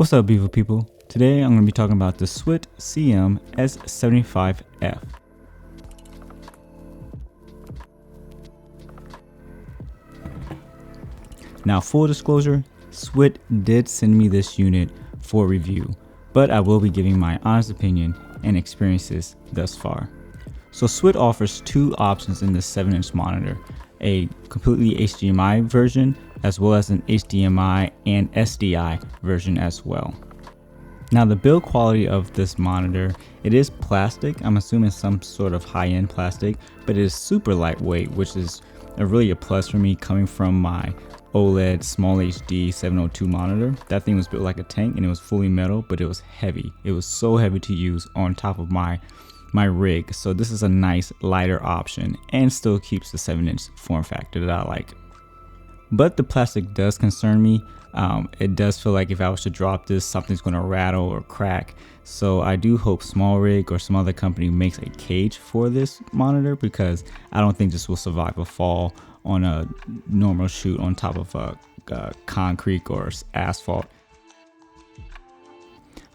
What's up, beautiful people? Today I'm going to be talking about the SWIT CM-S75F. Now, full disclosure, SWIT did send me this unit for review, but I will be giving my honest opinion and experiences thus far. So SWIT offers two options in this 7-inch monitor, a completely HDMI version as well as an HDMI and SDI version as well. Now, the build quality of this monitor, it is plastic. I'm assuming some sort of high-end plastic, but it is super lightweight, which is really a plus for me coming from my OLED Small HD 702 monitor. That thing was built like a tank and it was fully metal, but it was heavy. It was so heavy to use on top of my rig. So this is a nice lighter option and still keeps the 7-inch form factor that I like. But the plastic does concern me. It does feel like if I was to drop this, something's going to rattle or crack. So I do hope Small Rig or some other company makes a cage for this monitor, because I don't think this will survive a fall on a normal shoot on top of concrete or asphalt.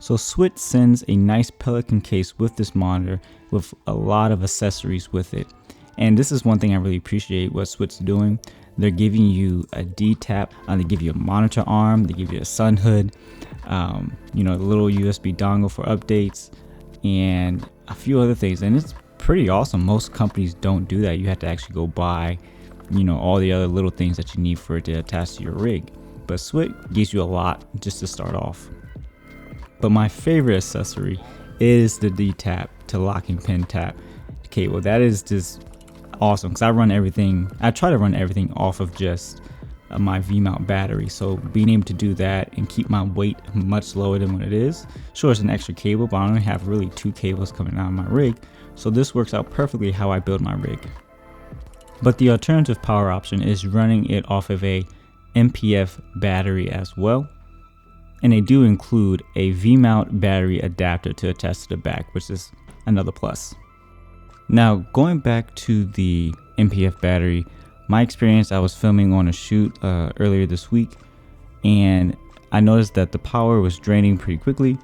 So SWIT sends a nice Pelican case with this monitor with a lot of accessories with it. And this is one thing I really appreciate what SWIT's doing. They're giving you a D-tap, they give you a monitor arm, they give you a sun hood, the little USB dongle for updates, and a few other things. And it's pretty awesome. Most companies don't do that. You have to actually go buy, all the other little things that you need for it to attach to your rig. But SWIT gives you a lot just to start off. But my favorite accessory is the D-tap to locking pin tap cable. That is just awesome, because I try to run everything off of just my V-mount battery. So being able to do that and keep my weight much lower than what it is. Sure, it's an extra cable, but I only have really 2 cables coming out of my rig. So this works out perfectly how I build my rig. But the alternative power option is running it off of a MPF battery as well. And they do include a V-mount battery adapter to attach to the back, which is another plus. Now, going back to the MPF battery, my experience, I was filming on a shoot earlier this week, and I noticed that the power was draining pretty quickly.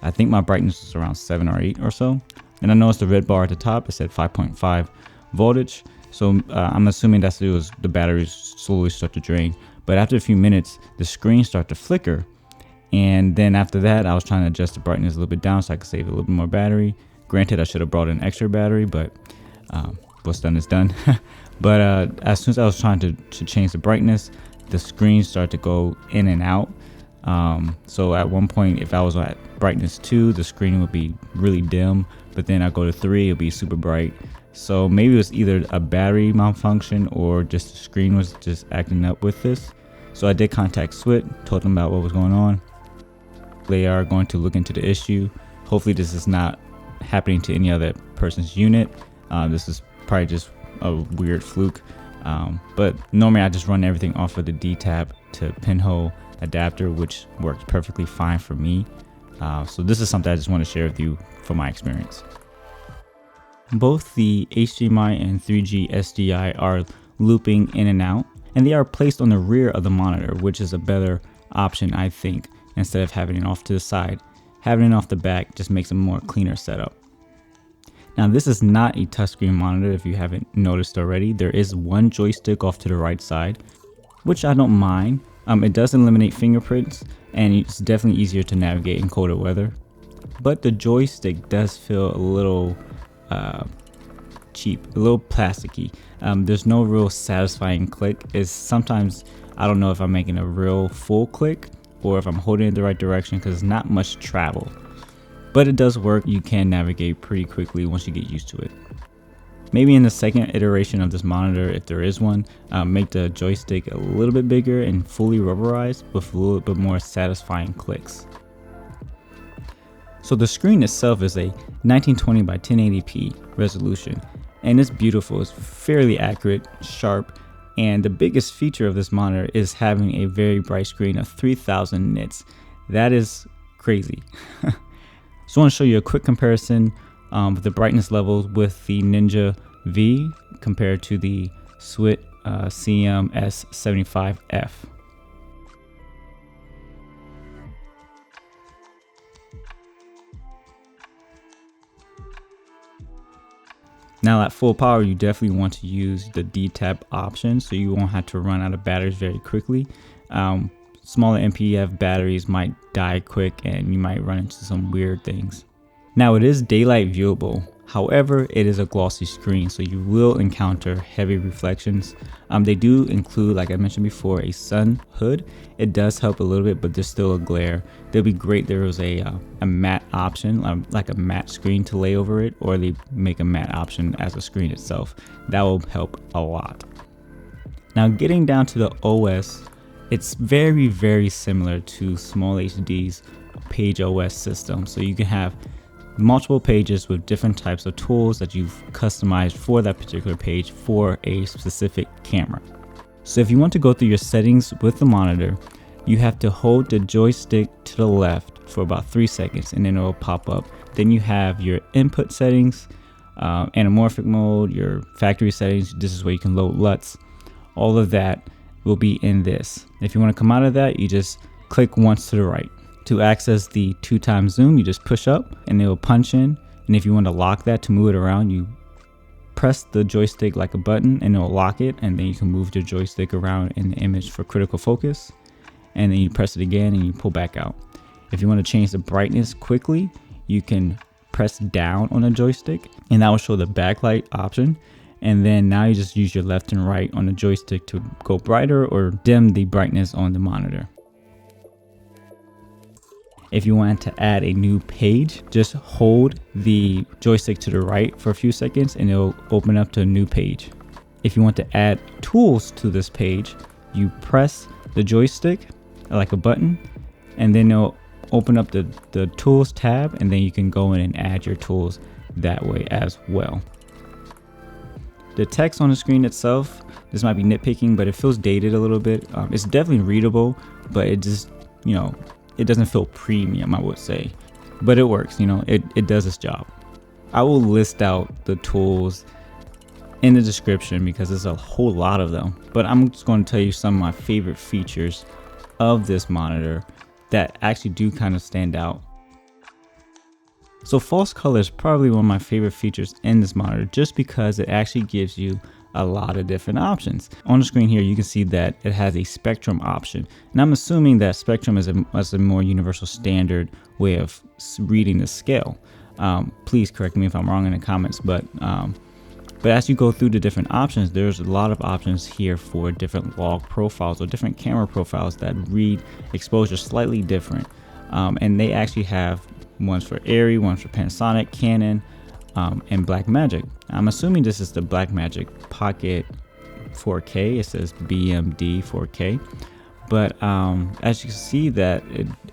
I think my brightness was around 7 or 8 or so. And I noticed the red bar at the top, it said 5.5 voltage. So I'm assuming that's the batteries slowly start to drain. But after a few minutes, the screen started to flicker. And then after that, I was trying to adjust the brightness a little bit down so I could save a little bit more battery. Granted, I should have brought an extra battery, but what's done is done. But as soon as I was trying to change the brightness, the screen started to go in and out. So at one point, if I was at brightness 2, the screen would be really dim, but then I go to 3, it'll be super bright. So maybe it was either a battery malfunction or just the screen was just acting up with this. So I did contact SWIT, told them about what was going on. They are going to look into the issue. Hopefully this is not happening to any other person's unit. This is probably just a weird fluke. But normally I just run everything off of the D-tap to pinhole adapter, which works perfectly fine for me. So this is something I just want to share with you from my experience. Both the HDMI and 3G SDI are looping in and out, and they are placed on the rear of the monitor, which is a better option, I think, instead of having it off to the side. Having it off the back just makes a more cleaner setup. Now, this is not a touchscreen monitor if you haven't noticed already. There is one joystick off to the right side, which I don't mind. It does eliminate fingerprints, and it's definitely easier to navigate in colder weather. But the joystick does feel a little cheap, a little plasticky. There's no real satisfying click. It's sometimes, I don't know if I'm making a real full click or if I'm holding it the right direction, because it's not much travel. But it does work. You can navigate pretty quickly once you get used to it. Maybe in the second iteration of this monitor, if there is one, make the joystick a little bit bigger and fully rubberized with a little bit more satisfying clicks. So the screen itself is a 1920 by 1080p resolution, and it's beautiful. It's fairly accurate, sharp, and the biggest feature of this monitor is having a very bright screen of 3000 nits. That is crazy. So I want to show you a quick comparison of the brightness levels with the Ninja V compared to the SWIT CM-S75F. Now at full power, you definitely want to use the D-tap option so you won't have to run out of batteries very quickly. Smaller MPF batteries might die quick and you might run into some weird things. Now it is daylight viewable, however it is a glossy screen, so you will encounter heavy reflections. They do include, like I mentioned before, a sun hood. It does help a little bit, but there's still a glare. It'd be great there was a matte option, like a matte screen to lay over it, or they make a matte option as a screen itself. That will help a lot. Now getting down to the OS, it's very, very similar to Small HD's Page OS system. So you can have multiple pages with different types of tools that you've customized for that particular page for a specific camera. So if you want to go through your settings with the monitor, you have to hold the joystick to the left for about 3 seconds and then it will pop up. Then you have your input settings, anamorphic mode, your factory settings. This is where you can load LUTs. All of that will be in this. If you want to come out of that, you just click once to the right. To access the 2x zoom, you just push up and it will punch in. And if you want to lock that to move it around, you press the joystick like a button and it will lock it, and then you can move the joystick around in the image for critical focus. And then you press it again and you pull back out. If you want to change the brightness quickly, you can press down on the joystick and that will show the backlight option. And then now you just use your left and right on the joystick to go brighter or dim the brightness on the monitor. If you want to add a new page, just hold the joystick to the right for a few seconds and it'll open up to a new page. If you want to add tools to this page, you press the joystick like a button and then it'll open up the tools tab, and then you can go in and add your tools that way as well. The text on the screen itself, this might be nitpicking, but it feels dated a little bit. It's definitely readable, but it just, it doesn't feel premium, I would say. But it works, it does its job. I will list out the tools in the description because there's a whole lot of them. But I'm just going to tell you some of my favorite features of this monitor that actually do kind of stand out. So false color is probably one of my favorite features in this monitor just because it actually gives you a lot of different options. On the screen here, you can see that it has a spectrum option. And I'm assuming that spectrum is a more universal standard way of reading the scale. Please correct me if I'm wrong in the comments, but as you go through the different options, there's a lot of options here for different log profiles or different camera profiles that read exposure slightly different. And they actually have ones for Arri, ones for Panasonic, Canon, and Blackmagic. I'm assuming this is the Blackmagic Pocket 4K. It says BMD 4K. But as you can see that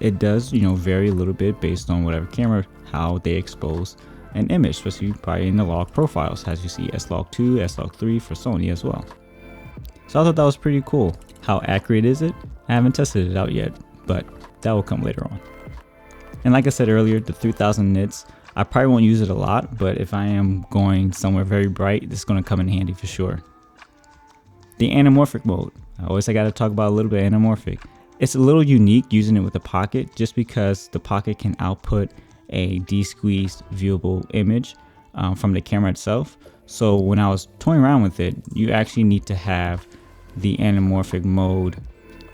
it does, vary a little bit based on whatever camera, how they expose an image, especially probably in the log profiles, as you see S-Log2, S-Log3 for Sony as well. So I thought that was pretty cool. How accurate is it? I haven't tested it out yet, but that will come later on. And like I said earlier, the 3000 nits, I probably won't use it a lot, but if I am going somewhere very bright, this is going to come in handy for sure. The anamorphic mode. I got to talk about a little bit of anamorphic. It's a little unique using it with the Pocket just because the Pocket can output a de-squeezed viewable image from the camera itself. So when I was toying around with it, you actually need to have the anamorphic mode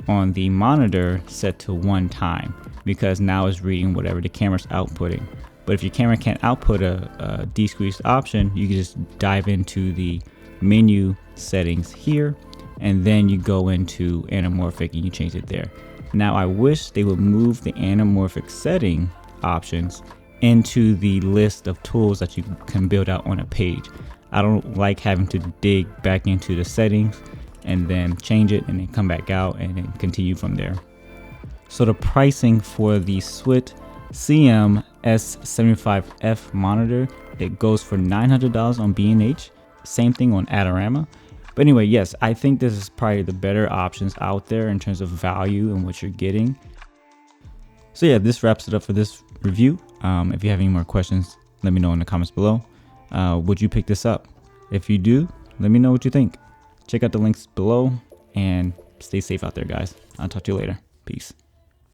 on the monitor set to 1 time because now it's reading whatever the camera's outputting. But if your camera can't output a de-squeezed option, you can just dive into the menu settings here and then you go into anamorphic and you change it there. Now I wish they would move the anamorphic setting options into the list of tools that you can build out on a page. I don't like having to dig back into the settings and then change it and then come back out and then continue from there. So the pricing for the SWIT CM-S75F monitor, it goes for $900 on B&H. Same thing on Adorama. But anyway, yes, I think this is probably the better options out there in terms of value and what you're getting. So yeah, this wraps it up for this review. If you have any more questions, let me know in the comments below. Would you pick this up? If you do, let me know what you think. Check out the links below and stay safe out there, guys. I'll talk to you later. Peace.